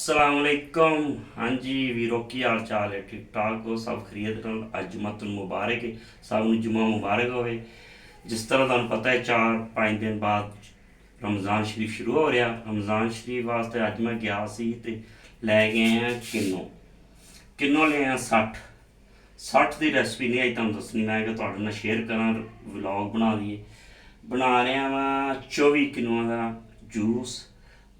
असलामकुम। हाँ जी वीरो की हाल चाल है? ठीक ठाक हो? सब खरीद अज मतन मुबारक है, सब जुम्मा मुबारक होवे। जिस तरह तुहानू पता है 4-5 दिन बाद रमज़ान शरीफ शुरू हो रहा। रमज़ान शरीफ वास्ते अज मैं गया सी ते लै गए हैं किन्नो। किन्नो ले आए 60 की रेसिपी नहीं अज तुहानू दसनी, मैं कि तुहाडे नाल शेयर करा, व्लॉग बना दिए। बना रहा मैं 24 किलोआं का जूस।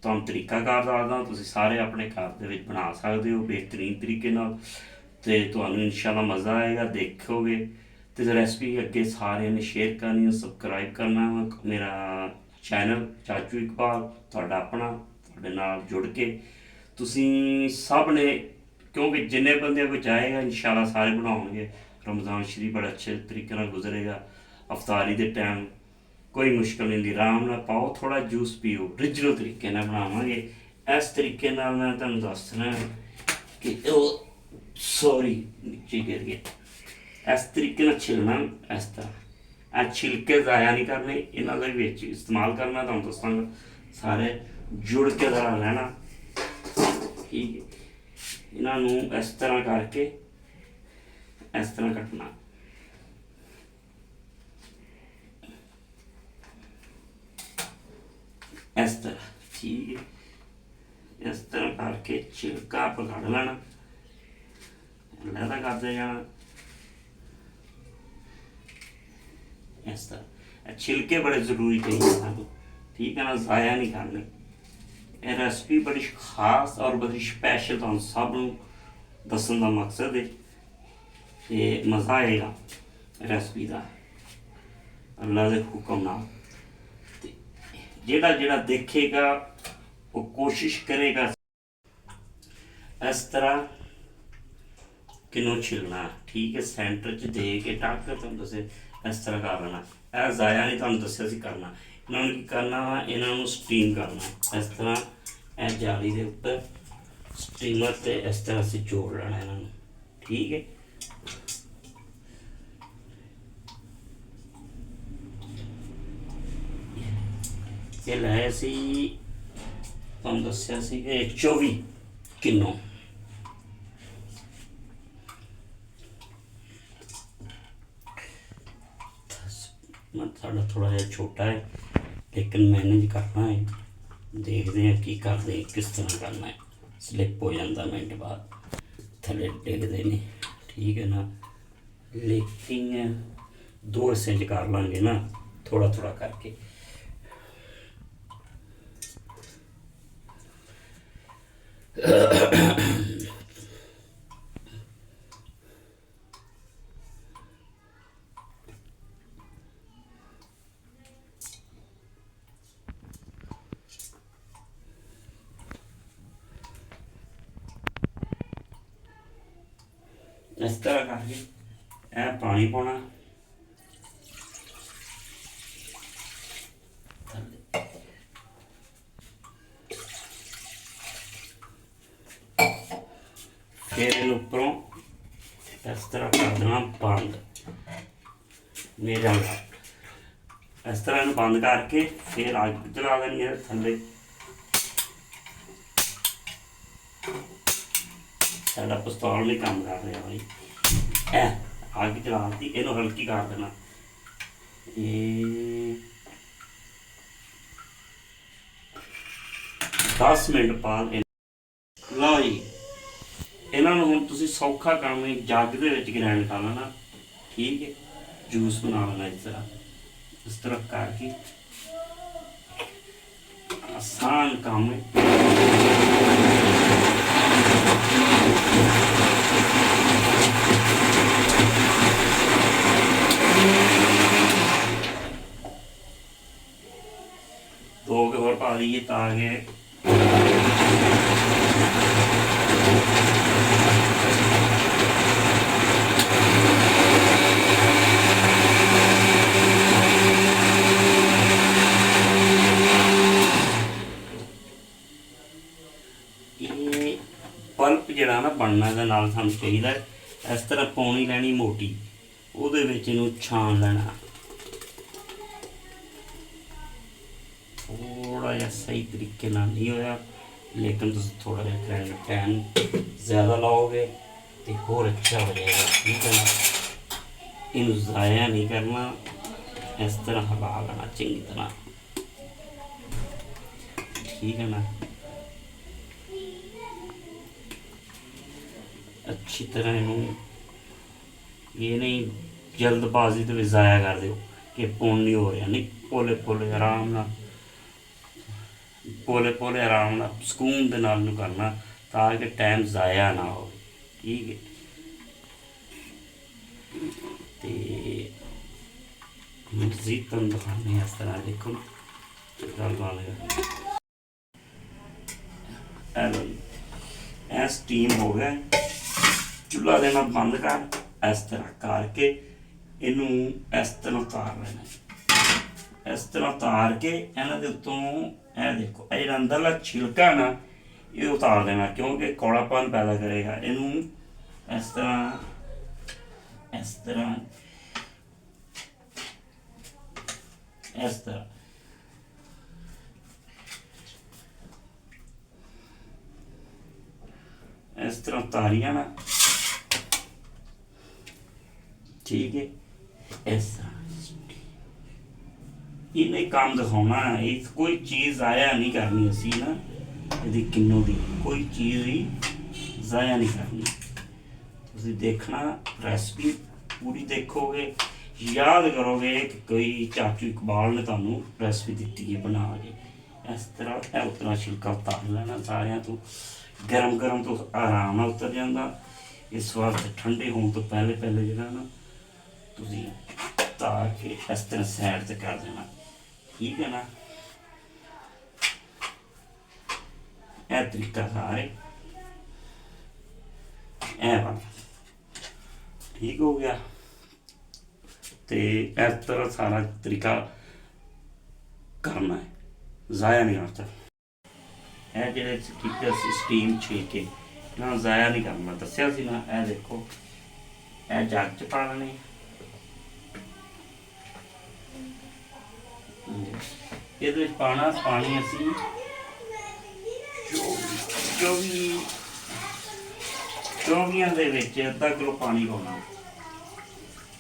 ਤੁਹਾਨੂੰ ਤਰੀਕਾਕਾਰ ਦੱਸਦਾ, ਤੁਸੀਂ ਸਾਰੇ ਆਪਣੇ ਘਰ ਦੇ ਵਿੱਚ ਬਣਾ ਸਕਦੇ ਹੋ ਬਿਹਤਰੀਨ ਤਰੀਕੇ ਨਾਲ, ਅਤੇ ਤੁਹਾਨੂੰ ਇਨਸ਼ਾਅੱਲਾ ਮਜ਼ਾ ਆਏਗਾ ਦੇਖੋਗੇ। ਅਤੇ ਰੈਸਪੀ ਅੱਗੇ ਸਾਰਿਆਂ ਨੇ ਸ਼ੇਅਰ ਕਰਨੀ, ਸਬਸਕ੍ਰਾਈਬ ਕਰਨਾ ਮੇਰਾ ਚੈਨਲ ਚਾਚੂ ਇਕਬਾਲ, ਤੁਹਾਡਾ ਆਪਣਾ, ਤੁਹਾਡੇ ਨਾਲ ਜੁੜ ਕੇ ਤੁਸੀਂ ਸਭ ਨੇ, ਕਿਉਂਕਿ ਜਿੰਨੇ ਬੰਦੇ ਵਿੱਚ ਆਏਗਾ ਇਨਸ਼ਾਅੱਲਾ ਸਾਰੇ ਬਣਾਉਣਗੇ। ਰਮਜ਼ਾਨ ਸ਼ਰੀਫ ਬੜੇ ਅੱਛੇ ਤਰੀਕੇ ਨਾਲ ਗੁਜ਼ਰੇਗਾ। ਅਫਤਾਰੀ ਦੇ ਟਾਈਮ कोई मुश्किल नहीं, आराम ना पाओ, थोड़ा जूस पियो, ओरिजिनल तरीके ना बनावांगे। इस तरीके नाल मैं तुहानू दसना कि सॉरी नीचे गिर गया। इस तरीके नाल छिलना, इस तरह छिलके ज़ाया नहीं करने, इन्हां दे विच इस्तेमाल करना। तुहानू दसांगा सारे जुड़ के ज़रा लेना, ठीक है। इन्हां नू इस तरह करके इस तरह कटना, इस तरह, ठीक है। इस तरह करके छिलका आप कढ़ लेना, लहदा करते जाना। इस तरह छिलके बड़े ज़रूरी चाहिए सानू, ठीक है ना, ज़ाया नहीं करने। यह रेसिपी बड़ी खास और बड़ी स्पैशल तुहानू सब नू दसन का मकसद है, ते मज़ा आएगा रेसिपी का अल्लाह के हुक्म नाल। जेड़ा जेड़ा देखेगा वो कोशिश करेगा इस तरह किन्नू छिलना, ठीक है। सेंटर च दे के टक तुहानू दसे इस तरह कर लेना। यह ज़ाया नहीं तुहानू दस्सिया सी करना। इन्होंने की करना वा, इन्हों स्टीम करना इस तरह, यह जाली के उपर स्टीमर से इस तरह से जोड़ लेना इन्होंने, ठीक है। ये लाए सी तुहानू दस्सिया सी कि 24 किलो। साढ़ा थोड़ा जहा छोटा है लेकिन मैनेज करना है, देखते हैं की करते हैं, किस तरह करना है। स्लिप हो जाता मिनट बाद, थले डिगते नहीं, ठीक है ना। लेकिन 2 हिस्से कर लेंगे ना, थोड़ा थोड़ा करके। इस तरह करके यह पानी पाना, फिर इन उपरों इस तरह कर देना बंद। मेरा इस तरह इन बंद करके फिर अग जला देनी है थले। साडा पिस्तौल नहीं काम कर रहा भाई, अग जला दी, इनू हल्की कर देना। ये 10 मिनट बाद लो जी, इन्हों हुण तुसीं सौखा काम है, जग दे विच ग्राइंड कर लेना, ठीक है। जूस बना लेना इस तरह करके, आसान काम है। दो के और पा दीजिए ताकि पल्प जिहड़ा ना बनना दे नाल सानूं चाहीदा इस तरह पौनी लैनी मोटी, ਉਹਦੇ ਵਿੱਚ ਇਹਨੂੰ छान लेना। थोड़ा जिहा सही तरीके नाल नहीं होया, ਲੇਕਿਨ ਤੁਸੀਂ ਥੋੜਾ ਜਿਹਾ ਟਾਈਮ ਜ਼ਿਆਦਾ ਲਾਓਗੇ ਤੇ ਹੋਰ ਅੱਛਾ ਹੋ ਜਾਏਗਾ। ਠੀਕ ਹੈ ਨਾ, ਇਹਨੂੰ ਜ਼ਾਇਆ ਨਹੀਂ ਕਰਨਾ, ਇਸ ਤਰ੍ਹਾਂ ਹਿਲਾ ਲੈਣਾ ਚੰਗੀ ਤਰ੍ਹਾਂ। ਠੀਕ ਹੈ ਨਾ, ਅੱਛੀ ਤਰ੍ਹਾਂ ਇਹਨੂੰ, ਇਹ ਨਹੀਂ ਜਲਦਬਾਜ਼ੀ ਦੇ ਵਿੱਚ ਜ਼ਾਇਆ ਕਰ ਦਿਓ ਕਿ ਪੁੰਨ ਨਹੀਂ ਹੋ ਰਿਹਾ। ਨਹੀਂ, ਪੋਲੇ ਪੋਲੇ ਆਰਾਮ ਨਾਲ, ਪੋਲੇ ਪੋਲੇ ਆਰਾਮ ਨਾਲ ਸਕੂਨ ਦੇ ਨਾਲ ਨੂੰ ਕਰਨਾ ਤਾਂ ਕਿ ਟਾਈਮ ਜ਼ਾਇਆ ਨਾ ਹੋਵੇ। ਠੀਕ ਹੈ, ਤੇ ਮਜ਼ੀਦ ਤੁਹਾਨੂੰ ਦਿਖਾਉਂਦੇ ਹਾਂ ਇਸ ਤਰ੍ਹਾਂ। ਦੇਖੋ ਗੱਲ ਬਣ ਗਿਆ, ਇਹ ਸਟੀਮ ਹੋ ਗਿਆ। ਚੁੱਲ੍ਹਾ ਦੇਣਾ ਬੰਦ ਕਰ, ਇਸ ਤਰ੍ਹਾਂ ਕਰਕੇ ਇਹਨੂੰ ਇਸ ਤਰ੍ਹਾਂ ਉਤਾਰ ਲੈਣਾ। ਇਸ ਤਰ੍ਹਾਂ ਉਤਾਰ ਕੇ ਇਹਨਾਂ ਦੇ ਉੱਤੋਂ ਇਹ ਦੇਖੋ, ਇਹ ਜਿਹੜਾ ਅੰਦਰਲਾ ਛਿਲਕਾ ਨਾ ਇਹ ਉਤਾਰ ਦੇਣਾ, ਕਿਉਂਕਿ ਕੌੜਾਪਨ ਪੈਦਾ ਕਰੇਗਾ। ਇਹਨੂੰ ਇਸ ਤਰ੍ਹਾਂ, ਇਸ ਤਰ੍ਹਾਂ, ਇਸ ਤਰ੍ਹਾਂ ਇਸ ਤਰ੍ਹਾਂ ਉਤਾਰੀਆਂ ਨਾ। ਠੀਕ ਹੈ, ਇਸ ਤਰ੍ਹਾਂ ਇਹਨੇ ਕੰਮ ਦਿਖਾਉਣਾ। ਇਹ ਕੋਈ ਚੀਜ਼ ਜ਼ਾਇਆ ਨਹੀਂ ਕਰਨੀ ਅਸੀਂ ਨਾ, ਇਹਦੀ ਕਿੰਨੋਂ ਦੀ ਕੋਈ ਚੀਜ਼ ਹੀ ਜ਼ਾਇਆ ਨਹੀਂ ਕਰਨੀ। ਤੁਸੀਂ ਦੇਖਣਾ, ਰੈਸਪੀ ਪੂਰੀ ਦੇਖੋਗੇ, ਯਾਦ ਕਰੋਗੇ ਕਿ ਕੋਈ ਚਾਚੂ ਇਕਬਾਲ ਨੇ ਤੁਹਾਨੂੰ ਰੈਸਪੀ ਦਿੱਤੀ ਹੈ ਬਣਾ ਕੇ। ਇਸ ਤਰ੍ਹਾਂ ਇਹ ਉਤਰਾ ਛਿਲਕਾ ਉਤਾਰ ਲੈਣਾ ਸਾਰਿਆਂ ਤੋਂ। ਗਰਮ ਗਰਮ ਤੋਂ ਆਰਾਮ ਨਾਲ ਉਤਰ ਜਾਂਦਾ। ਇਸ ਵਾਸਤੇ ਠੰਡੇ ਹੋਣ ਤੋਂ ਪਹਿਲੇ ਪਹਿਲੇ ਜਿਹੜਾ ਨਾ ਤੁਸੀਂ ਉਤਾਰ ਕੇ ਇਸ ਤਰ੍ਹਾਂ ਸਾਈਡ 'ਤੇ ਕਰ ਦੇਣਾ। ਠੀਕ ਹੈ ਨਾ, ਇਹ ਤਰੀਕਾ ਸਾਰੇ ਇਹ ਬਣ ਠੀਕ ਹੋ ਗਿਆ। ਤੇ ਇਸ ਤਰ੍ਹਾਂ ਸਾਰਾ ਤਰੀਕਾ ਕਰਨਾ ਹੈ, ਜ਼ਾਇਆ ਨਹੀਂ ਕਰਨਾ। ਇਹ ਜਿਹੜੇ ਕੀਤੇ ਅਸੀਂ ਸਟੀਮ ਛਿਲਕੇ ਨਾ ਜ਼ਾਇਆ ਨਹੀਂ ਕਰਨਾ, ਦੱਸਿਆ ਸੀ ਨਾ। ਇਹ ਦੇਖੋ, ਇਹ ਜੱਗ 'ਚ ਪਾ ਲੈਣੇ। ਇਹਦੇ ਵਿੱਚ ਪਾਣਾ ਪਾਣੀ ਅਸੀਂ ਚੌਵੀਆਂ ਦੇ ਵਿੱਚ ਅੱਧਾ ਕਿਲੋ ਪਾਣੀ ਪਾਉਣਾ।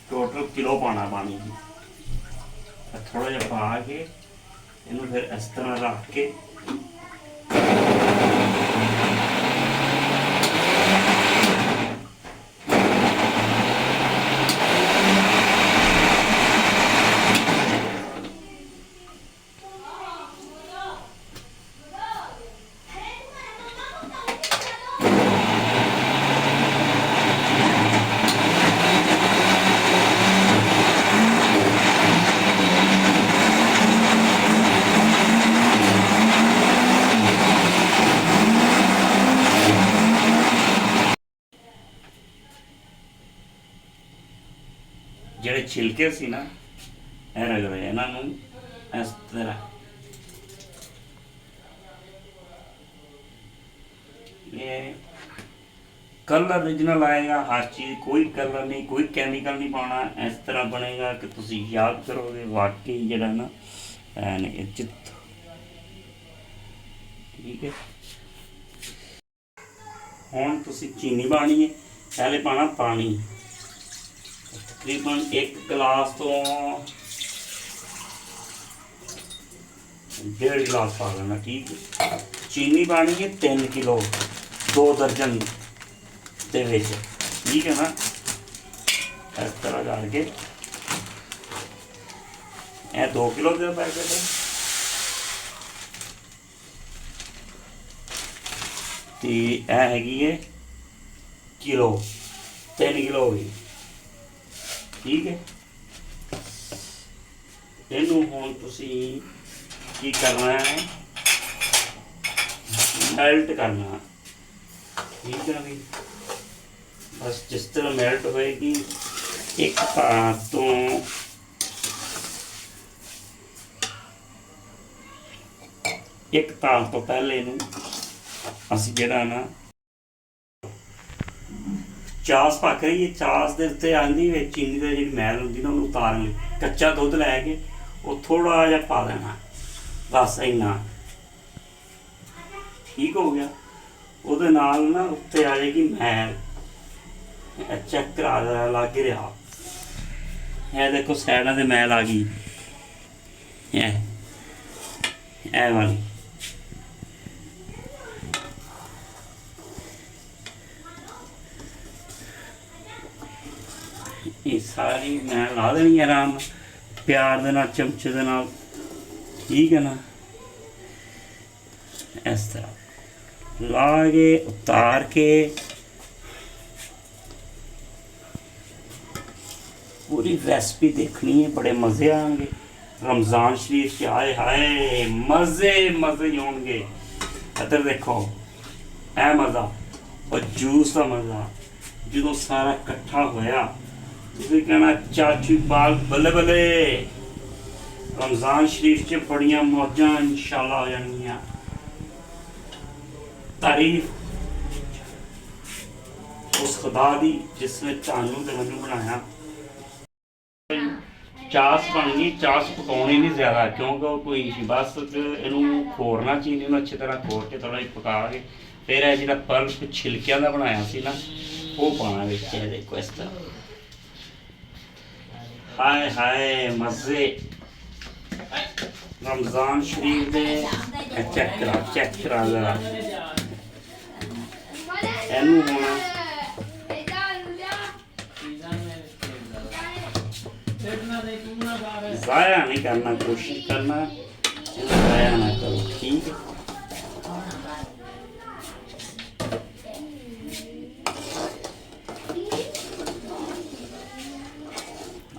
ਟੋਟਲ ਕਿਲੋ ਪਾਣਾ ਪਾਣੀ ਜੀ। ਥੋੜਾ ਜਿਹਾ ਪਾ ਕੇ ਇਹਨੂੰ ਫਿਰ ਇਸ ਤਰ੍ਹਾਂ ਰੱਖ ਕੇ ਜਿਹੜੇ ਛਿਲਕੇ ਸੀ ਨਾ ਇਹ ਰਗੜੇ, ਇਹਨਾਂ ਨੂੰ ਇਸ ਤਰ੍ਹਾਂ ਇਹ कलर ओरिजिनल आएगा। हर चीज़, कोई कलर नहीं, कोई केमिकल नहीं पाना। इस तरह बनेगा कि तुम याद करोगे वाकई जरा ना चित। ठीक है, हुण तुसी चीनी पानी है। पहले पाना पानी, तकरीबन 1 गिलास तो 1.5 गिलास पा लेना। ठीक है, चीनी पानी है 3 किलो 2 दर्जन ਦੇ ਵਿੱਚ। ठीक है ना, इस तरह करके ਇਹ 2 किलो ਦੇ पैकेट है ਤੇ ਇਹ ਹੈਗੀ ਹੈ किलो 3 किलो हो गई। ठीक है, ਇਹਨੂੰ ਹੁਣ ਤੁਸੀਂ ਕੀ ਕਰਨਾ ਹੈ, मेल्ट करना। ठीक है भी, बस जिस तरह मेल्ट होएगी एक तार तो पहले नूं असीं जिहड़ा ना चास पक रही है, चास दे उत्ते आंदी विच चीनी दी जिहड़ी मैल हुंदी ना उहनूं उतारन लई कच्चा दुੱਧ लै के वो थोड़ा जिहा पा देना, बस इन्ना। ਠੀਕ ਹੋ ਗਿਆ। ਉਹਦੇ ਨਾਲ ਨਾ ਉੱਤੇ ਆ ਜਾਏਗੀ ਮੈਲ, ਚੈੱਕ ਕਰਾ ਲੱਗ ਰਿਹਾ। ਇਹ ਦੇਖੋ ਸਾਈਡਾਂ ਤੇ ਮੈਲ ਆ ਗਈ, ਇਹ ਵਾਲੀ। ਇਹ ਸਾਰੀ ਮੈਂ ਲਾ ਦੇਣੀ ਆਰਾਮ ਨਾਲ, ਪਿਆਰ ਦੇ ਨਾਲ, ਚਮਚੇ ਦੇ ਨਾਲ, ਠੀਕ ਹੈ ਨਾ। ਇਸ ਤਰ੍ਹਾਂ ਲਾ ਕੇ ਉਤਾਰ ਕੇ पूरी रेसिपी देखनी है, बड़े मज़े आएंगे। रमज़ान शरीफ के आए हाय मज़े मज़े ही होंगे। इधर देखो ऐ मज़ा और जूस का मज़ा जो सारा इकट्ठा होया, तुसीं कहना चाचू बाल बल्ले बल्ले। रमज़ान शरीफ च बड़ियां मौजां इंशाअल्लाह हो जानियां। तारीफ उस खुदा दी जिसने चानू ते मैनू बनाया। ਚਾਸ ਬਣ ਗਈ। ਚਾਸ ਪਕਾਉਣੀ ਨਹੀਂ ਜ਼ਿਆਦਾ ਕਿਉਂਕਿ ਉਹ ਕੋਈ ਬਸ ਇਹਨੂੰ ਖੋਰਨਾ ਚੀਨੀ ਨੂੰ ਅੱਛੀ ਤਰ੍ਹਾਂ ਖੋਰ ਕੇ ਥੋੜ੍ਹਾ ਜਿਹਾ ਪਕਾ ਕੇ ਫਿਰ ਇਹ ਜਿਹੜਾ ਪਲਪ ਛਿਲਕਿਆਂ ਦਾ ਬਣਾਇਆ ਸੀ ਨਾ ਉਹ ਪਾਉਣਾ ਵਿੱਚ। ਇਹ ਦੇਖੋ ਇਸ ਤਰ੍ਹਾਂ, ਹਾਏ ਹਾਏ ਮਜ਼ੇ। ਰਮਜ਼ਾਨ ਸ਼ਰੀਫ ਦੇ ਚੈੱਕ ਕਰਾ ਜ਼ਰਾ ਇਹਨੂੰ ਹੋਣਾ ज़ाया नहीं करना, कोशिश करना ज़ाया ना करो, ठीक है।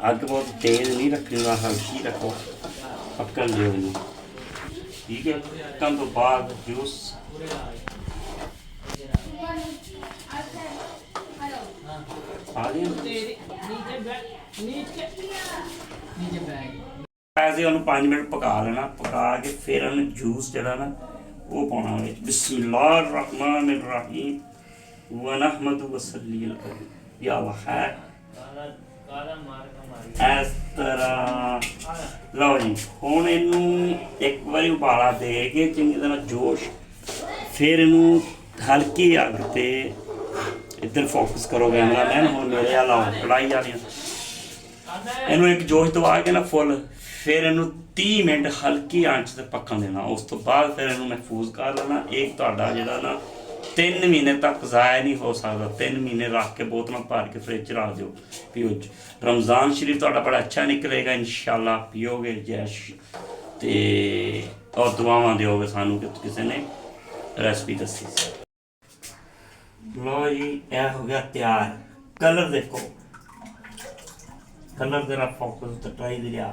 अग बहुत तेज नहीं रखनी, हल्की रखो, पकड़ लियो इन्हें, ठीक है। पकन तो बाद जूस आ गया। ऐसे ਉਹਨੂੰ 5 ਮਿੰਟ ਪਕਾ ਲੈਣਾ, ਪਕਾ ਕੇ ਫਿਰ ਉਹਨੂੰ ਜੂਸ ਜਿਹੜਾ ਨਾ ਉਹ ਪਾਉਣਾ ਵਿੱਚ। ਬਿਸਮਿल्लाह रहमान रहीम व नहमदु व सल्ली या अल्लाह है। ਇਸ ਤਰ੍ਹਾਂ ਲਓ ਜੀ। ਹੁਣ ਇਹਨੂੰ ਇੱਕ ਵਾਰੀ ਉਬਾਲਾ ਦੇ ਕੇ ਚੰਗੀ ਤਰ੍ਹਾਂ ਜੋਸ਼, ਫਿਰ ਇਹਨੂੰ ਹਲਕੀ ਅੱਗ ਤੇ ਇੱਧਰ ਫੋਕਸ ਕਰੋ ਕੈਮਰਾਮੈਨ। ਹੁਣ ਮੇਰੇ ਆ ਲਾਓ ਕੜਾਈ ਵਾਲੀਆਂ, ਇਹਨੂੰ ਇੱਕ ਜੋਸ਼ ਦਵਾ ਕੇ ਨਾ ਫੁੱਲ, ਫਿਰ ਇਹਨੂੰ 30 ਮਿੰਟ ਹਲਕੀ ਆਂਚ ਤੇ ਪੱਕਣ ਦੇਣਾ। ਉਸ ਤੋਂ ਬਾਅਦ ਫਿਰ ਇਹਨੂੰ ਮਹਿਫੂਜ਼ ਕਰ ਲੈਣਾ। ਇਹ ਤੁਹਾਡਾ ਜਿਹੜਾ ਨਾ 3 ਮਹੀਨੇ ਤੱਕ ਜ਼ਾਇਆ ਨਹੀਂ ਹੋ ਸਕਦਾ। 3 ਮਹੀਨੇ ਰੱਖ ਕੇ ਬੋਤਲਾਂ ਭਰ ਕੇ ਫਰਿੱਜ 'ਚ ਰੱਖ ਦਿਓ, ਪੀਓ। ਰਮਜ਼ਾਨ ਸ਼ਰੀਫ ਤੁਹਾਡਾ ਬੜਾ ਅੱਛਾ ਨਿਕਲੇਗਾ ਇੰਸ਼ਾਅੱਲਾ। ਪੀਓਗੇ ਜੈਸ਼ ਤੇ ਔਰ ਦੁਆਵਾਂ ਦਿਓਗੇ ਸਾਨੂੰ ਕਿ ਕਿਸੇ ਨੇ ਰੈਸਪੀ ਦੱਸੀ ਸੀ। ਲਓ ਜੀ ਇਹ ਹੋ ਗਿਆ ਤਿਆਰ। ਕਲਰ ਦੇਖੋ, कलर जरा फोकस तो ट्राई दिया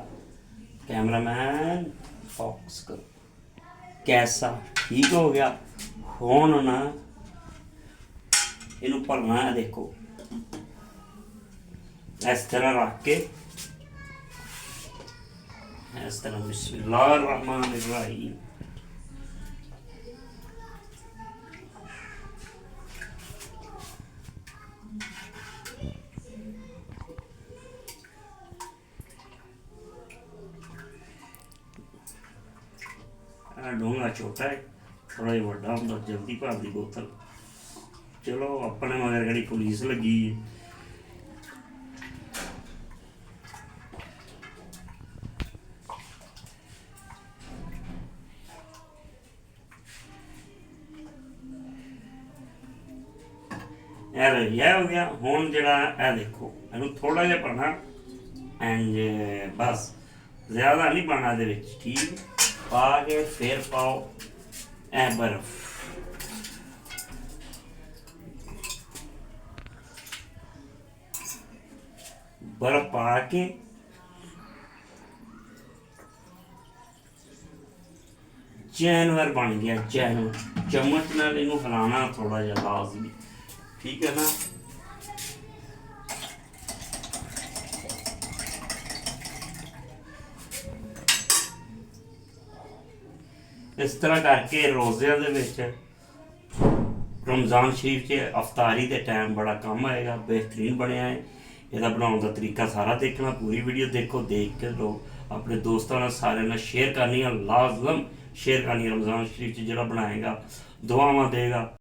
कैमरामैन, फोकस करो कैसा ठीक हो गया। हुण ना इनू भरना है, देखो इस तरह रख के इस तरह बिस्मिल्लाह रहमान रहीम। डोंगा छोटा है, थोड़ा जिहा वड्डा हुंदा, जल्दी भरदी बोतल। चलो अपने मगर कड़ी पुलिस लगी है। यह हो गया। हुण जिहड़ा ए देखो इहनूं थोड़ा जिहा पाना एंड बस, ज़्यादा नहीं पाना इहदे विच, ठीक। पा के फिर पाओ ए बर्फ, बर्फ पा के जानवर बन गया जानवर। चम्मच नाल इनू हिलाना थोड़ा जिहा लाजमी, ठीक है ना। इस तरह करके रोज़िਆਂ ਦੇ ਵਿੱਚ रमज़ान शरीफ च अफतारी के टाइम बड़ा काम आएगा। बेहतरीन बनया है। ਇਹਦਾ ਬਣਾਉਣ ਦਾ ਤਰੀਕਾ ਸਾਰਾ ਦੇਖਣਾ, पूरी वीडियो देखो, देख के लोग अपने दोस्तों ਨਾਲ ਸਾਰਿਆਂ ਨਾਲ शेयर करनी है, लाजम शेयर करनी है। रमज़ान शरीफ च ਜਿਹੜਾ ਬਣਾएगा ਦੁਆਵਾਂ ਦੇਗਾ।